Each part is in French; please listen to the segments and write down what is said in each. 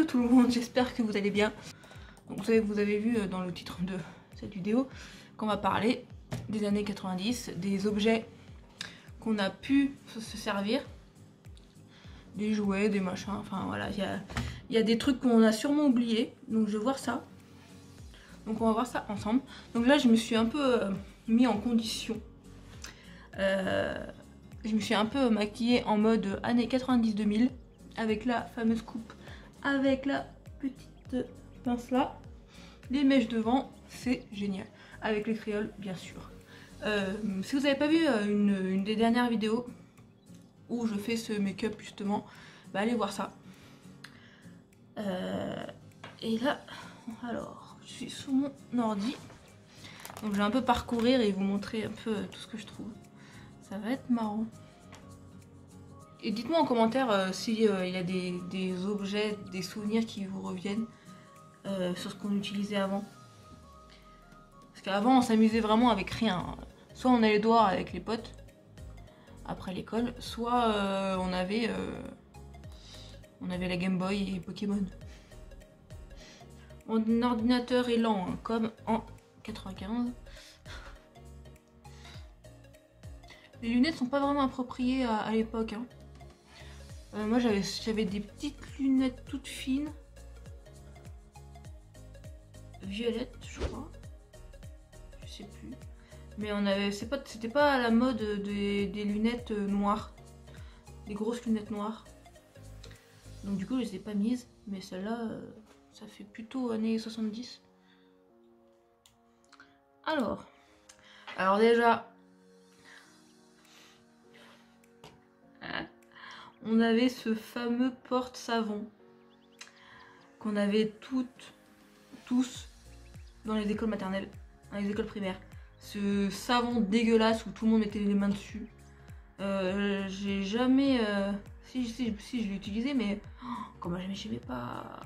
Hello tout le monde, j'espère que vous allez bien. Donc vous avez vu dans le titre de cette vidéo qu'on va parler des années 90, des objets qu'on a pu se servir, des jouets, des machins, enfin voilà, il y a des trucs qu'on a sûrement oubliés, donc je vais voir ça. Donc on va voir ça ensemble. Donc là je me suis un peu mis en condition. Je me suis un peu maquillée en mode années 90-2000 avec la fameuse coupe, avec la petite pince là, les mèches devant, c'est génial. Avec les créoles bien sûr. Si vous n'avez pas vu une des dernières vidéos où je fais ce make-up justement, bah allez voir ça. Et là, alors, je suis sous mon ordi. Donc je vais un peu parcourir et vous montrer un peu tout ce que je trouve. Ça va être marrant. Et dites-moi en commentaire s'il y a des objets, des souvenirs qui vous reviennent sur ce qu'on utilisait avant. Parce qu'avant on s'amusait vraiment avec rien. Soit on allait dehors avec les potes après l'école, soit on avait la Game Boy et Pokémon. Mon ordinateur est lent, hein, comme en 95. Les lunettes sont pas vraiment appropriées à l'époque. Hein. Moi j'avais des petites lunettes toutes fines. Violettes, je crois. Je sais plus. Mais c'était pas à la mode des lunettes noires. Des grosses lunettes noires. Donc du coup je les ai pas mises. Mais celle-là, ça fait plutôt années 70. Alors déjà... On avait ce fameux porte-savon qu'on avait tous dans les écoles maternelles, dans les écoles primaires. Ce savon dégueulasse où tout le monde mettait les mains dessus. J'ai jamais... Si je l'ai utilisé, mais comment j'aimais pas...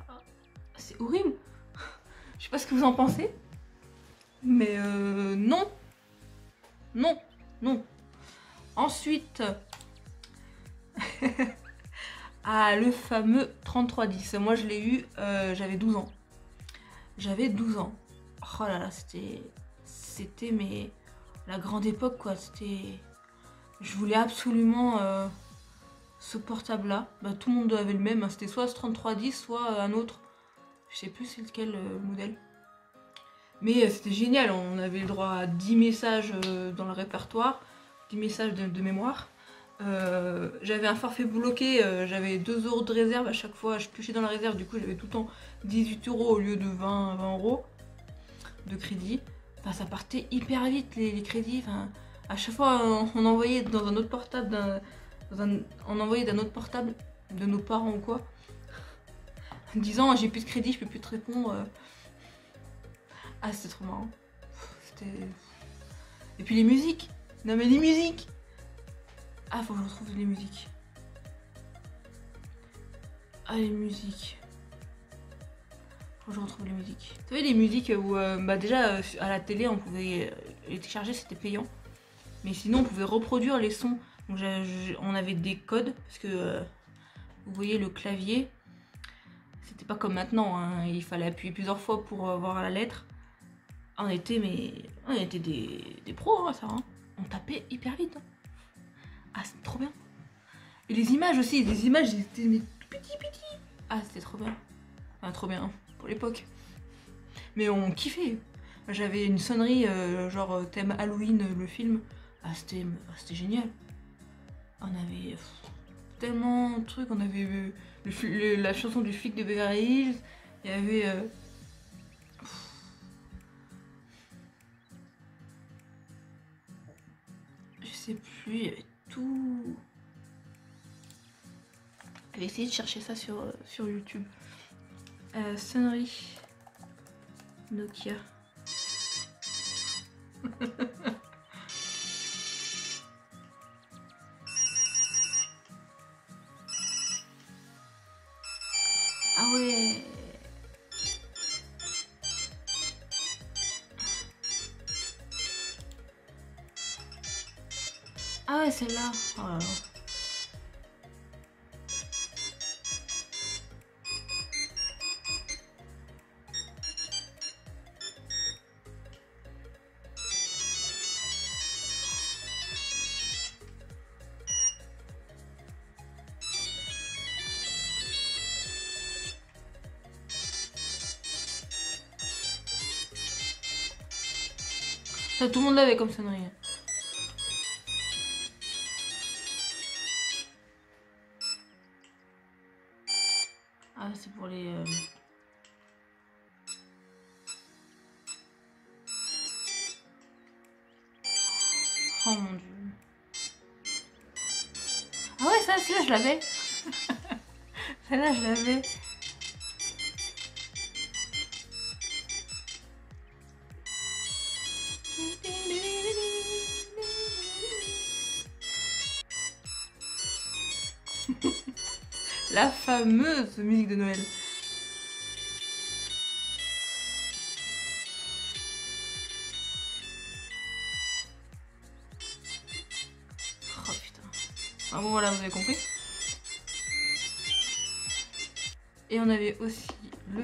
C'est horrible. Je sais pas ce que vous en pensez. Mais non. Non. Non. Ensuite... ah, le fameux 3310. Moi je l'ai eu, j'avais 12 ans. J'avais 12 ans. Oh là là, c'était mais la grande époque quoi. Je voulais absolument ce portable là. Bah, tout le monde avait le même. Hein. C'était soit ce 3310, soit un autre. Je sais plus c'est lequel modèle. Mais c'était génial. On avait le droit à 10 messages dans le répertoire, 10 messages de mémoire. J'avais un forfait bloqué, j'avais 2 € de réserve à chaque fois, je piochais dans la réserve, du coup j'avais tout le temps 18 € au lieu de 20 € de crédit. Enfin, ça partait hyper vite les crédits, enfin, à chaque fois on envoyait dans un autre portable, on envoyait d'un autre portable de nos parents ou quoi, en disant j'ai plus de crédit, je peux plus te répondre. Ah c'était trop marrant. Et puis les musiques, non mais les musiques. Ah, faut que je retrouve les musiques. Ah, les musiques. Faut que je retrouve les musiques. Vous savez, les musiques où, bah déjà, à la télé, on pouvait les télécharger, c'était payant. Mais sinon, on pouvait reproduire les sons. Donc, on avait des codes, parce que, vous voyez, le clavier, c'était pas comme maintenant, hein, il fallait appuyer plusieurs fois pour voir la lettre. On était des pros, hein, ça. Hein. On tapait hyper vite. Hein. Ah, c'est trop bien. Et les images aussi, les images étaient tout petits. Ah, c'était trop bien. Enfin, trop bien, pour l'époque. Mais on kiffait. J'avais une sonnerie, genre thème Halloween, le film. Ah, c'était génial. On avait tellement de trucs. On avait la chanson du flic de Beverly Hills. Il y avait... je sais plus, il y avait tout... Je vais essayer de chercher ça sur YouTube. Sonnerie Nokia. Ah ouais. Ah ouais, celle-là. Oh là là. Ça, tout le monde l'avait comme sonnerie. Ah, c'est pour les... Oh mon dieu. Ah ouais, ça, celle-là, je l'avais. Celle-là, je l'avais. La fameuse musique de Noël. Oh putain. Ah bon voilà, vous avez compris. Et on avait aussi le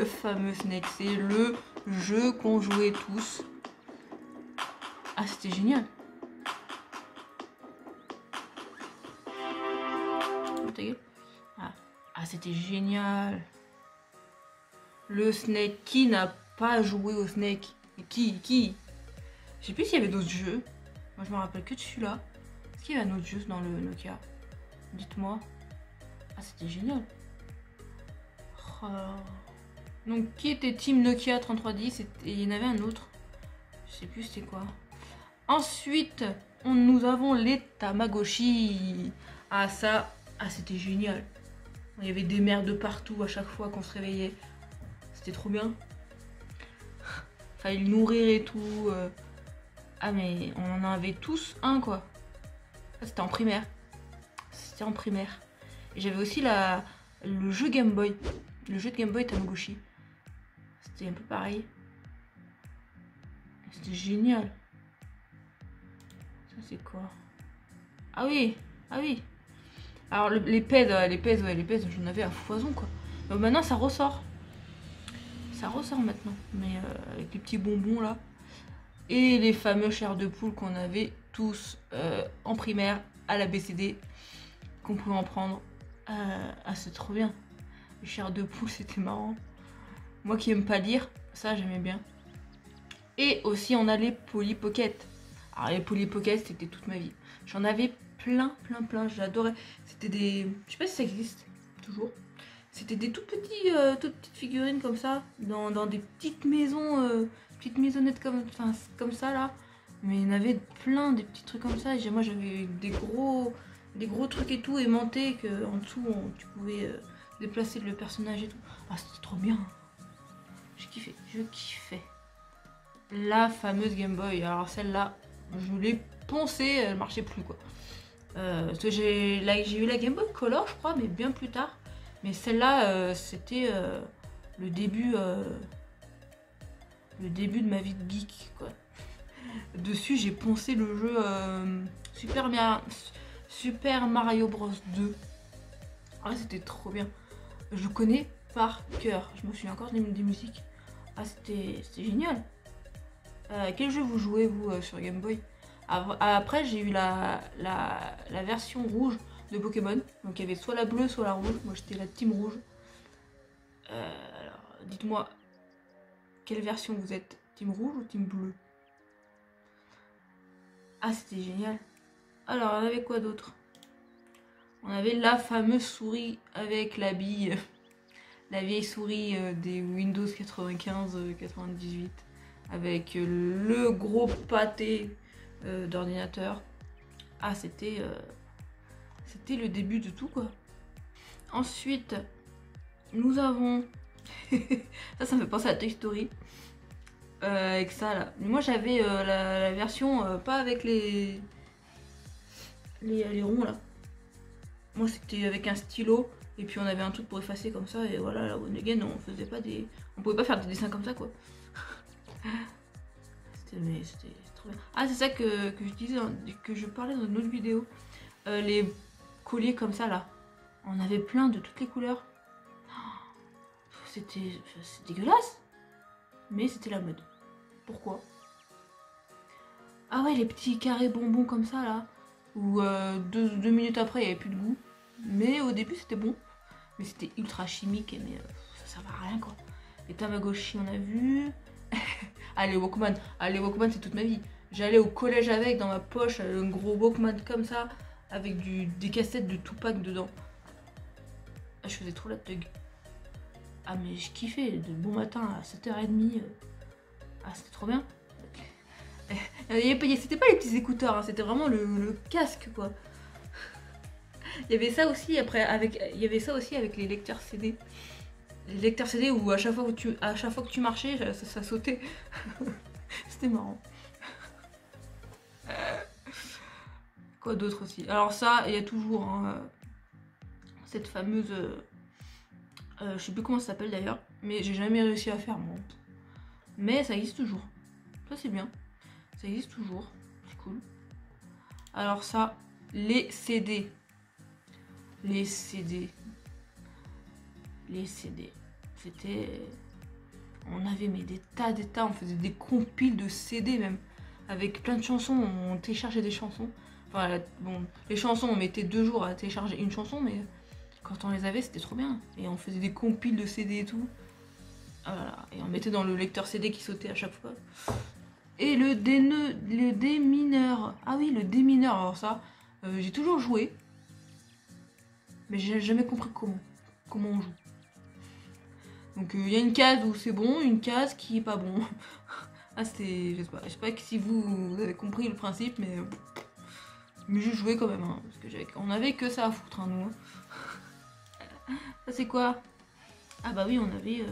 fameux Snake. C'est le jeu qu'on jouait tous. Ah, c'était génial. Ah, c'était génial. Le Snake. Qui n'a pas joué au Snake? Qui Je sais plus s'il y avait d'autres jeux. Moi, je me rappelle que de celui-là. Est-ce qu'il y avait un autre jeu dans le Nokia? Dites-moi. Ah, c'était génial. Oh. Donc, qui était Team Nokia 3310? Et il y en avait un autre. Je sais plus c'était quoi. Ensuite, nous avons les Tamagotchi. Ah, ça, c'était génial. Il y avait des merdes de partout à chaque fois qu'on se réveillait. C'était trop bien. Fallait le nourrir et tout. Ah, mais on en avait tous un, quoi. C'était en primaire. C'était en primaire. Et j'avais aussi le jeu Game Boy. Le jeu de Game Boy Tamagotchi. C'était un peu pareil. C'était génial. Ça, c'est quoi? Ah oui, ah oui. Alors les pèses, j'en avais à foison quoi. Donc maintenant ça ressort. Ça ressort maintenant. Mais avec les petits bonbons là. Et les fameux chairs de poule qu'on avait tous en primaire à la BCD. Qu'on pouvait en prendre. Ah c'est trop bien. Les chairs de poule c'était marrant. Moi qui aime pas lire, ça j'aimais bien. Et aussi on a les Polly Pocket. Alors les Polly Pocket c'était toute ma vie. J'en avais plein, j'adorais. C'était des... Je sais pas si ça existe, toujours. C'était des toutes petites figurines comme ça, dans des petites maisons, petites maisonnettes comme ça là. Mais il y en avait plein, des petits trucs comme ça. Et moi j'avais des gros trucs et tout aimantés qu'en dessous tu pouvais déplacer le personnage et tout. Ah c'était trop bien. Je kiffais. La fameuse Game Boy. Alors celle-là, je l'ai poncée, elle marchait plus quoi. Parce que j'ai eu la Game Boy Color je crois, mais bien plus tard. Mais celle-là, c'était le début de ma vie de geek quoi. Dessus j'ai poncé le jeu Super Mario Bros 2. Ah c'était trop bien. Je connais par cœur. Je me souviens encore des musiques. Ah c'était génial. Quel jeu vous jouez vous sur Game Boy? Après j'ai eu la version rouge de Pokémon. Donc il y avait soit la bleue soit la rouge. Moi j'étais la team rouge. Alors dites-moi quelle version vous êtes, team rouge ou team bleu? Ah c'était génial. Alors on avait quoi d'autre? On avait la fameuse souris avec la bille. La vieille souris des Windows 95-98. Avec le gros pâté d'ordinateur. Ah c'était le début de tout quoi. Ensuite nous avons ça me fait penser à Toy Story avec ça là. Moi j'avais la version pas avec les ronds là. Moi c'était avec un stylo et puis on avait un truc pour effacer comme ça et voilà la One Again on faisait pas on pouvait pas faire des dessins comme ça quoi. C'était trop bien. Ah c'est ça que je disais, que je parlais dans une autre vidéo. Les colliers comme ça là. On avait plein de toutes les couleurs. C'est dégueulasse. Mais c'était la mode. Pourquoi? Ah ouais les petits carrés bonbons comme ça là. Où 2 minutes après il n'y avait plus de goût. Mais au début c'était bon. Mais c'était ultra chimique mais ça servait à rien quoi. Tamagotchi, on a vu. Ah, les Walkman. Ah, les Walkman, c'est toute ma vie. J'allais au collège avec, dans ma poche, un gros Walkman comme ça, avec des cassettes de Tupac dedans. Ah, je faisais trop la thug. Ah, mais je kiffais, de bon matin à 7h30. Ah, c'était trop bien. C'était pas les petits écouteurs, hein, c'était vraiment le casque, quoi. Il y avait ça aussi il y avait ça aussi avec les lecteurs CD. Les lecteurs CD où à chaque fois que tu marchais, ça sautait. C'était marrant. Quoi d'autre aussi? Alors ça, il y a toujours hein, cette fameuse... je sais plus comment ça s'appelle d'ailleurs, mais j'ai jamais réussi à faire moi. Mais ça existe toujours. Ça c'est bien. Ça existe toujours. C'est cool. Alors ça, les CD. Les CD. Les CD. C'était... On avait mais des tas, on faisait des compiles de CD même. Avec plein de chansons, on téléchargeait des chansons. Enfin, bon, les chansons, on mettait 2 jours à télécharger une chanson, mais quand on les avait, c'était trop bien. Et on faisait des compiles de CD et tout. Voilà. Et on mettait dans le lecteur CD qui sautait à chaque fois. Et le démineur. Ah oui, le démineur. Alors ça, j'ai toujours joué. Mais j'ai jamais compris comment on joue. Donc il y a une case où c'est bon, une case qui est pas bon. Ah c'était... Je sais pas si vous avez compris le principe, mais j'ai joué quand même. Hein, parce que on avait que ça à foutre, hein, nous. Ça c'est quoi? Ah bah oui, on avait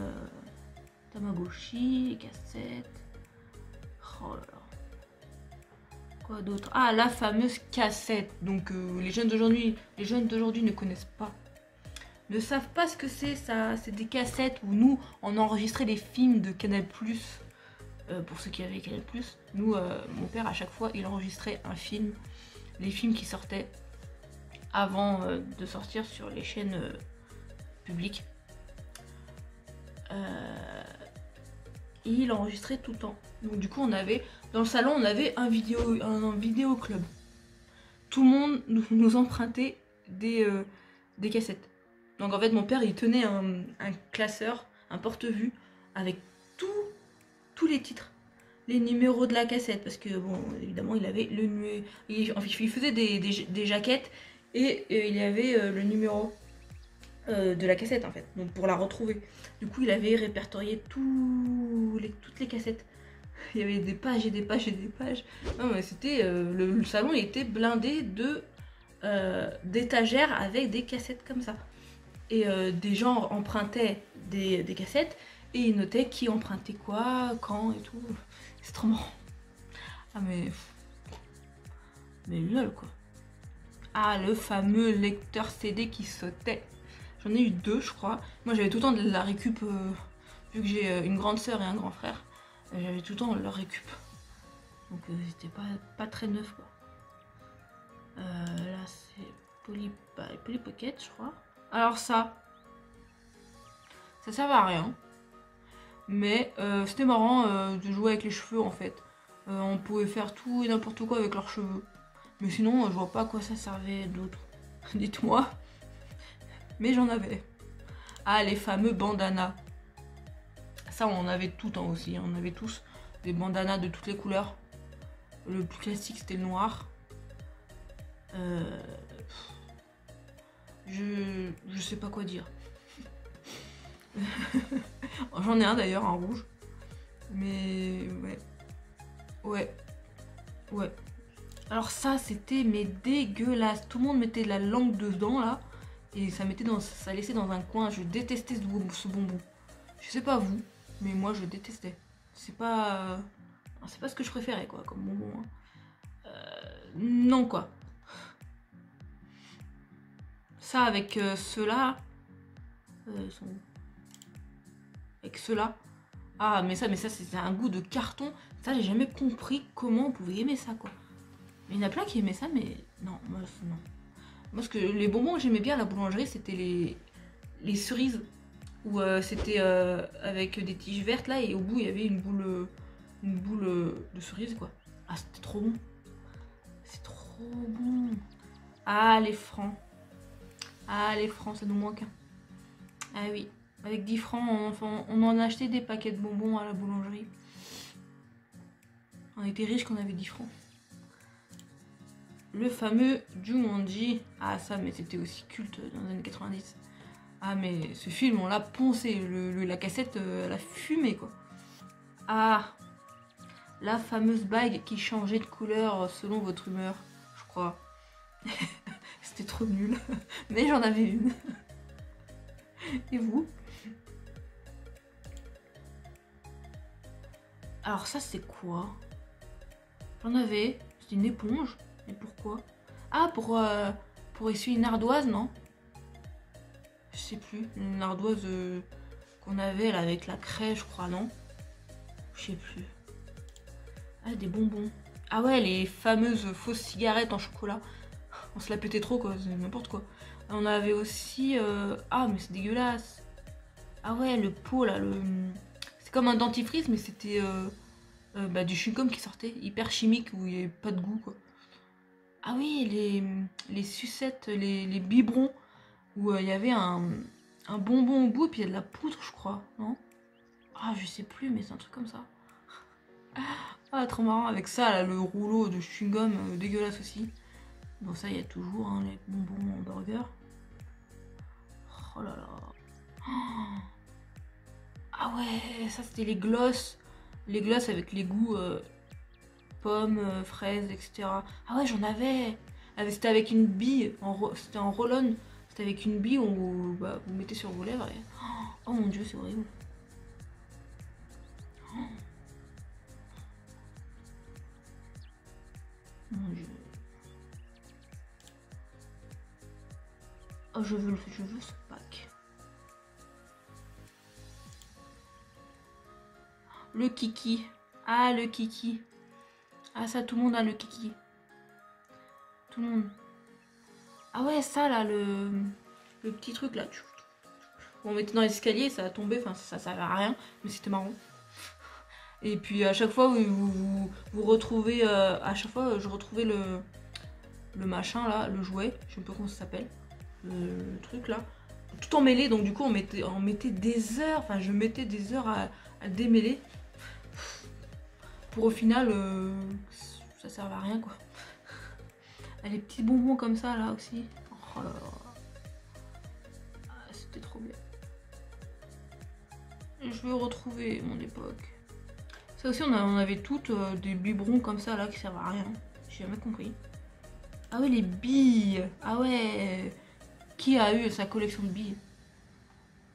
Tamagotchi, les cassettes. Oh là là. Quoi d'autre? Ah, la fameuse cassette. Donc les jeunes d'aujourd'hui ne connaissent pas. Ne savent pas ce que c'est ça. C'est des cassettes où nous, on enregistrait des films de Canal+. Pour ceux qui avaient Canal+. Nous, mon père, à chaque fois, il enregistrait un film. Les films qui sortaient avant de sortir sur les chaînes publiques. Et il enregistrait tout le temps. Donc du coup, on avait... Dans le salon, on avait un vidéo club. Tout le monde nous empruntait des cassettes. Donc en fait, mon père, il tenait un classeur, un porte-vue, avec tous les titres, les numéros de la cassette. Parce que, bon, évidemment, il avait le numéro... Il faisait des jaquettes et il y avait le numéro de la cassette, en fait. Donc pour la retrouver. Du coup, il avait répertorié toutes les cassettes. Il y avait des pages et des pages et des pages. Non, mais c'était... le salon, il était blindé d'étagères avec des cassettes comme ça. Et des gens empruntaient des cassettes et ils notaient qui empruntait quoi, quand et tout. C'est trop marrant. Ah mais lol quoi. Ah, le fameux lecteur CD qui sautait. J'en ai eu 2 je crois. Moi j'avais tout le temps de la récup, vu que j'ai une grande sœur et un grand frère. J'avais tout le temps leur récup. Donc c'était pas très neuf quoi. Là c'est Polly Pocket je crois. Alors ça servait à rien. Mais c'était marrant de jouer avec les cheveux en fait. On pouvait faire tout et n'importe quoi avec leurs cheveux. Mais sinon, je vois pas à quoi ça servait d'autre. Dites-moi. Mais j'en avais. Ah, les fameux bandanas. Ça, on en avait tout le temps aussi. On avait tous des bandanas de toutes les couleurs. Le plus classique, c'était le noir. Je sais pas quoi dire. J'en ai un d'ailleurs, un rouge. Mais ouais. Alors ça, c'était mais dégueulasse. Tout le monde mettait de la langue dedans là. Et ça laissait dans un coin. Je détestais ce bonbon. Je sais pas vous, mais moi je détestais. C'est pas ce que je préférais quoi, comme bonbon. Hein. Non quoi. Ça avec ceux-là. Avec ceux-là. Ah mais ça c'est un goût de carton. Ça j'ai jamais compris comment on pouvait aimer ça quoi. Il y en a plein qui aimaient ça mais non, moi non. Moi ce que les bonbons que j'aimais bien à la boulangerie c'était les cerises. Où c'était avec des tiges vertes là et au bout il y avait une boule de cerise quoi. Ah c'était trop bon. C'est trop bon. Ah les francs. Ah les francs ça nous manque. Ah oui. Avec 10 francs, on en a acheté des paquets de bonbons à la boulangerie. On était riches quand on avait 10 francs. Le fameux Jumanji. Ah ça, mais c'était aussi culte dans les années 90. Ah mais ce film, on l'a poncé. La cassette, elle a fumé quoi. Ah, la fameuse bague qui changeait de couleur selon votre humeur, je crois. C'était trop nul. Mais j'en avais une. Et vous? Alors ça c'est quoi? J'en avais. C'était une éponge. Mais pourquoi? Ah pour essuyer une ardoise, non? Je sais plus. Une ardoise qu'on avait là avec la craie, je crois, non? Je sais plus. Ah des bonbons. Ah ouais, les fameuses fausses cigarettes en chocolat. On se la pétait trop quoi, c'est n'importe quoi. On avait aussi... Ah mais c'est dégueulasse. Ah ouais, le pot là, c'est comme un dentifrice mais c'était bah, du chewing-gum qui sortait, hyper chimique où il n'y avait pas de goût quoi. Ah oui, les sucettes, les biberons où il y avait un bonbon au bout et puis il y a de la poudre je crois, non? Ah je sais plus mais c'est un truc comme ça. Ah trop marrant avec ça là, le rouleau de chewing-gum dégueulasse aussi. Bon ça il y a toujours hein, les bonbons en burger. Oh là là. Oh. Ah ouais, ça c'était les glosses. Les glosses avec les goûts pommes, fraises, etc. Ah ouais, j'en avais. C'était avec une bille, c'était en roll-on. C'était avec une bille où bah, vous mettez sur vos lèvres et... Oh mon dieu, c'est horrible. Oh. Mon dieu. Oh, je veux ce pack. Le kiki. Ah, le kiki. Ah, ça, tout le monde a le kiki. Tout le monde. Ah ouais, ça, là, le petit truc, là. On mettait dans l'escalier, ça a tombé. Enfin, ça servait à rien, mais c'était marrant. Et puis, à chaque fois, vous retrouvez... à chaque fois, je retrouvais le machin, là, le jouet. Je sais pas comment ça s'appelle. Le truc, là. Tout emmêlé, donc du coup, on mettait des heures. Enfin, je mettais des heures à démêler. Pour au final, ça servait à rien quoi. Les petits bonbons comme ça là aussi. Oh là là. Ah, c'était trop bien. Je veux retrouver mon époque. Ça aussi, on avait toutes des biberons comme ça là qui servent à rien. J'ai jamais compris. Ah ouais, les billes. Ah ouais. Qui a eu sa collection de billes?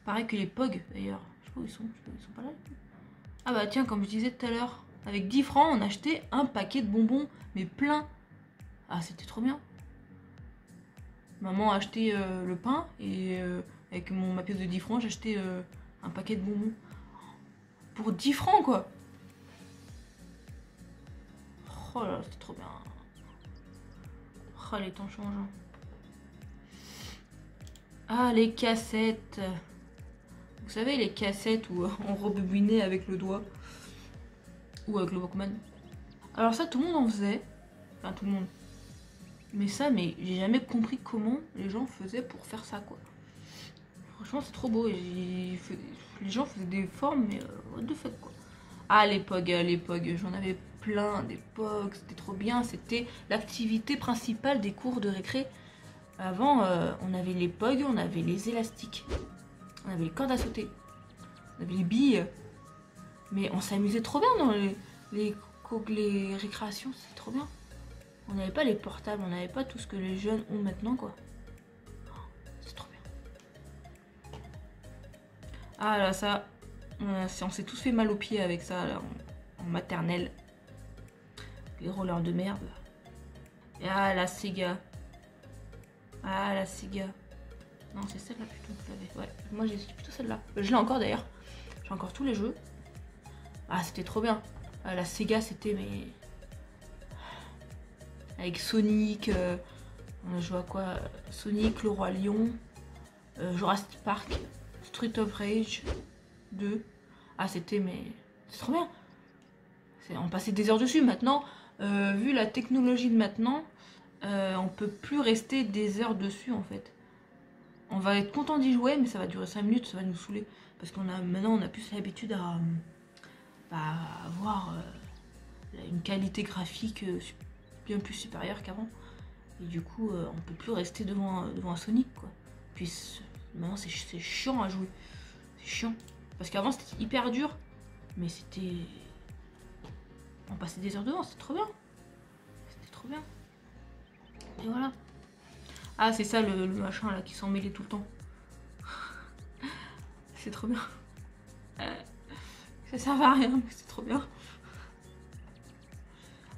Pareil que les Pog d'ailleurs. Je sais pas où ils sont. Ils sont pas là. Ah bah tiens, comme je disais tout à l'heure. Avec 10 francs, on achetait un paquet de bonbons, mais plein. Ah, c'était trop bien. Maman a acheté le pain et avec ma pièce de 10 francs, j'ai acheté un paquet de bonbons. Pour 10 francs, quoi. Oh là là, c'était trop bien. Oh, les temps changeants. Ah, les cassettes. Vous savez, les cassettes où on rebobinait avec le doigt. Ou avec le Walkman. Alors ça, tout le monde en faisait. Enfin, tout le monde. Mais ça, mais j'ai jamais compris comment les gens faisaient pour faire ça, quoi. Franchement, c'est trop beau. Les gens faisaient des formes, mais what the fuck, quoi. Ah, les POG, j'en avais plein des POG, c'était trop bien. C'était l'activité principale des cours de récré. Avant, on avait les POG, on avait les élastiques, on avait les cordes à sauter, on avait les billes. Mais on s'amusait trop bien dans les récréations, c'est trop bien. On n'avait pas les portables, on n'avait pas tout ce que les jeunes ont maintenant, quoi. C'est trop bien. Ah là, ça, on s'est tous fait mal aux pieds avec ça, là, en maternelle. Les rollers de merde. Et ah, la Sega. Ah, la Sega. Non, c'est celle-là plutôt que je l'avais. Ouais, moi j'ai plutôt celle-là. Je l'ai encore d'ailleurs. J'ai encore tous les jeux. Ah, c'était trop bien. La Sega, c'était mais... Avec Sonic, on a joué à quoi? Sonic, le Roi Lion, Jurassic Park, Street of Rage 2. Ah, c'était mais... C'est trop bien. On passait des heures dessus. Maintenant, vu la technologie de maintenant, on peut plus rester des heures dessus en fait. on va être content d'y jouer, mais ça va durer 5 minutes, ça va nous saouler. Parce qu'on a maintenant, on a plus l'habitude à avoir une qualité graphique bien plus supérieure qu'avant. Et du coup, on peut plus rester devant un Sonic, quoi. Puis maintenant, c'est chiant à jouer. C'est chiant. Parce qu'avant, c'était hyper dur. Mais c'était... On passait des heures devant, c'était trop bien. C'était trop bien. Et voilà. Ah, c'est ça le machin là qui s'en mêlait tout le temps. C'est trop bien. Ça servait à rien, mais c'est trop bien.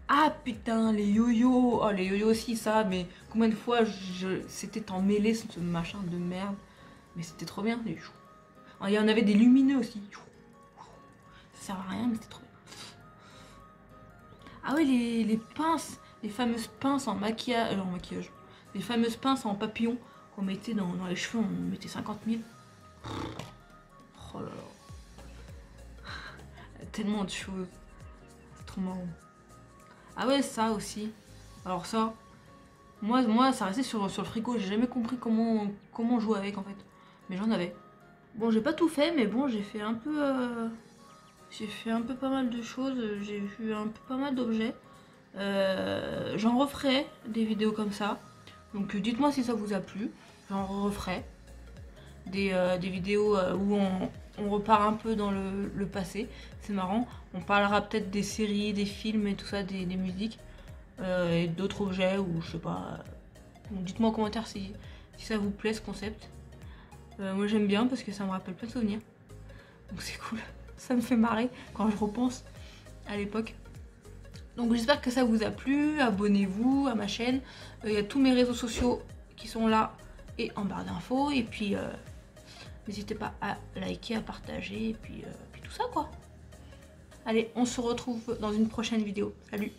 Ah putain, les yo-yo. Oh, les yo-yo aussi, ça, mais combien de fois c'était en mêlée ce machin de merde. Mais c'était trop bien. Il y en avait des lumineux aussi. Ça sert à rien, mais c'était trop bien. Ah ouais, les pinces, les fameuses pinces en maquillage, les fameuses pinces en papillon qu'on mettait dans les cheveux, on mettait 50 000. Oh là là. Tellement de choses. C'est trop marrant. Ah ouais, ça aussi. Alors ça, moi ça restait sur le frigo, j'ai jamais compris comment jouer avec en fait. Mais j'en avais. Bon, j'ai pas tout fait, mais bon, j'ai fait un peu... J'ai fait un peu pas mal de choses, j'ai vu un peu pas mal d'objets. J'en referai des vidéos comme ça. Donc dites-moi si ça vous a plu. J'en referai des vidéos où on repart un peu dans le passé. C'est marrant. On parlera peut-être des séries, des films et tout ça, des musiques. Et d'autres objets ou je sais pas. Dites-moi en commentaire si ça vous plaît ce concept. Moi j'aime bien parce que ça me rappelle plein de souvenirs. Donc c'est cool. Ça me fait marrer quand je repense à l'époque. Donc j'espère que ça vous a plu. Abonnez-vous à ma chaîne. Il y a tous mes réseaux sociaux qui sont là et en barre d'infos. Et puis n'hésitez pas à liker, à partager. Et puis tout ça quoi. Allez, on se retrouve dans une prochaine vidéo. Salut!